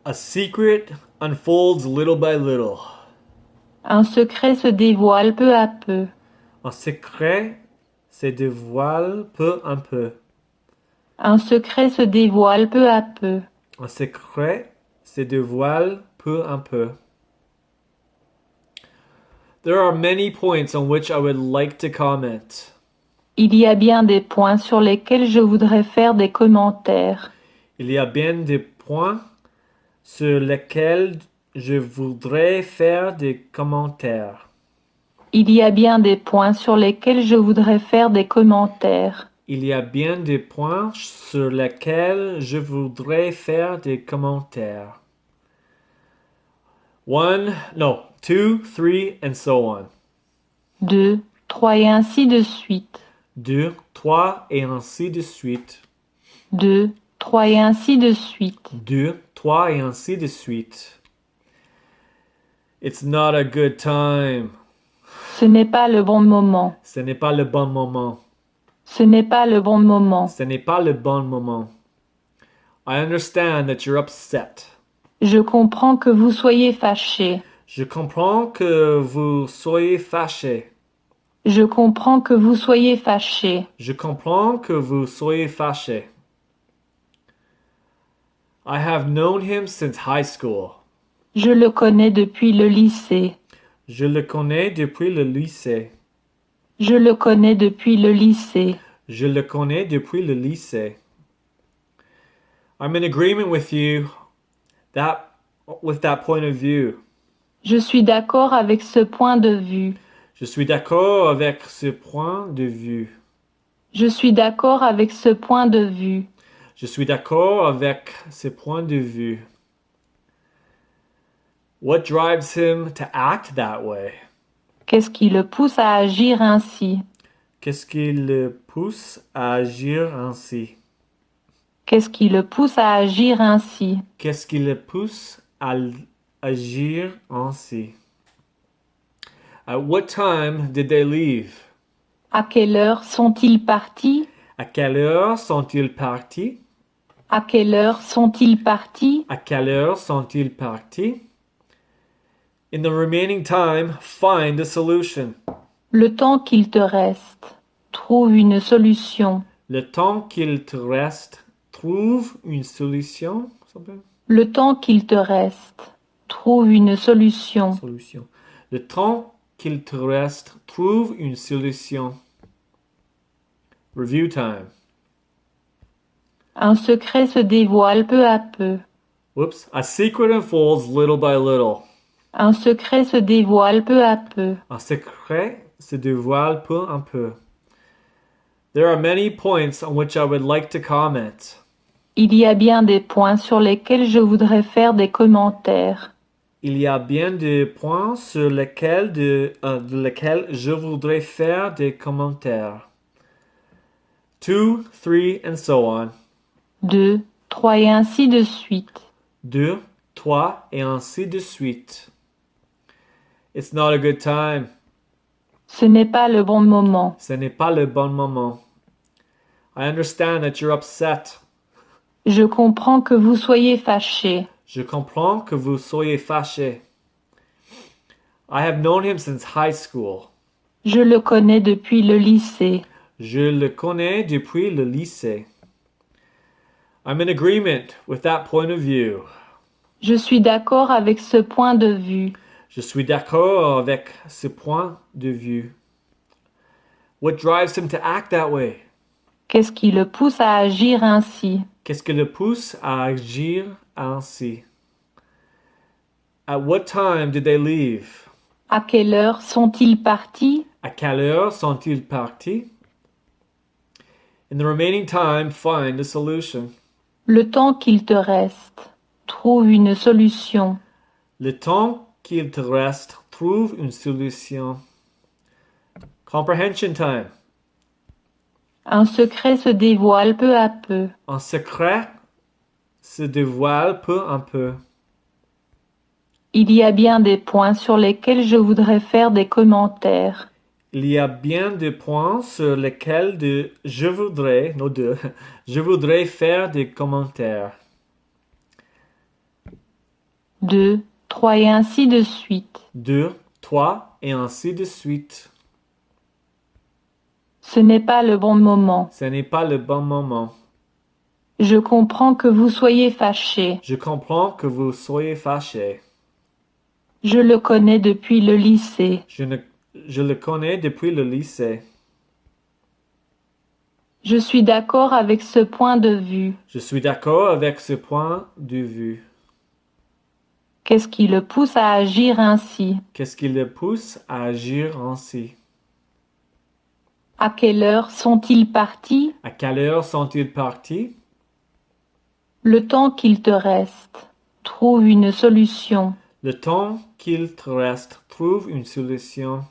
A secret unfolds little by little. Un secret se dévoile peu à peu. Un secret se dévoile peu à peu. Un secret se dévoile peu à peu. Un secret se dévoile peu à peu. There are many points on which I would like to comment. Il y a bien des points sur lesquels je voudrais faire des commentaires. Il y a bien des points sur lesquels je voudrais faire des commentaires. Il y a bien des points sur lesquels je voudrais faire des commentaires. Il y a bien des points sur lesquels je voudrais faire des commentaires. One, no, two, three, and so on. 2, 3 et ainsi de suite. 2, 3 et ainsi de suite. 2, 3 et ainsi de suite. 2, 3 et ainsi de suite. It's not a good time. Ce n'est pas le bon moment. Ce n'est pas le bon moment. Ce n'est pas le bon moment. Ce n'est pas le bon moment. I understand that you're upset. Je comprends que vous soyez fâché. Je comprends que vous soyez fâché. Je comprends que vous soyez fâché. Je comprends que vous soyez fâché. I have known him since high school. Je le connais depuis le lycée. Je le connais depuis le lycée. Je le connais depuis le lycée. Je le connais depuis le lycée. I'm in agreement with you with that point of view. Je suis d'accord avec ce point de vue. Je suis d'accord avec ce point de vue. Je suis d'accord avec ce point de vue. Je suis d'accord avec ce point de vue. What drives him to act that way? Qu'est-ce qui le pousse à agir ainsi? Qu'est-ce qui le pousse à agir ainsi? Qu'est-ce qui le pousse à agir ainsi? Qu'est-ce qui le pousse à agir ainsi? At what time did they leave? À quelle heure sont-ils partis? À quelle heure sont-ils partis? À quelle heure sont-ils partis? À quelle heure sont-ils partis? In the remaining time, find a solution. Le temps qu'il te reste, trouve une solution. Le temps qu'il te reste, trouve une solution. Le temps qu'il te reste, trouve une solution. Solution. Le temps qu'il te reste, trouve une solution. Review time. Un secret se dévoile peu à peu. Whoops. A secret unfolds little by little. Un secret se dévoile peu à peu. Un secret se dévoile peu à peu. There are many points on which I would like to comment. Il y a bien des points sur lesquels je voudrais faire des commentaires. Il y a bien des points sur lesquels je voudrais faire des commentaires. 2, 3, and so on. 2, 3 et ainsi de suite. 2, 3, et ainsi de suite. It's not a good time. Ce n'est pas le bon moment. Ce n'est pas le bon moment. I understand that you're upset. Je comprends que vous soyez fâché. Je comprends que vous soyez fâché. I have known him since high school. Je le connais depuis le lycée. Je le connais depuis le lycée. I'm in agreement with that point of view. Je suis d'accord avec ce point de vue. Je suis d'accord avec ce point de vue. What drives him to act that way? Qu'est-ce qui le pousse à agir ainsi? Qu'est-ce qui le pousse à agir ainsi? At what time did they leave? À quelle heure sont-ils partis? À quelle heure sont-ils partis? In the remaining time, find a solution. Le temps qu'il te reste, trouve une solution. Le temps qu'il te reste, trouve une solution. Comprehension time. Un secret se dévoile peu à peu. Un secret se dévoile peu à peu. Il y a bien des points sur lesquels je voudrais faire des commentaires. Il y a bien des points sur lesquels je voudrais faire des commentaires. 2, 3 et ainsi de suite. 2, 3 et ainsi de suite. Ce n'est pas le bon moment. Ce n'est pas le bon moment. Je comprends que vous soyez fâché. Je comprends que vous soyez fâché. Je le connais depuis le lycée. Je le connais depuis le lycée. Je suis d'accord avec ce point de vue. Je suis d'accord avec ce point de vue. Qu'est-ce qui le pousse à agir ainsi? Qu'est-ce qui le pousse à agir ainsi? À quelle heure sont-ils partis? À quelle heure sont-ils partis? Le temps qu'il te reste. Trouve une solution. Le temps qu'il te reste, trouve une solution.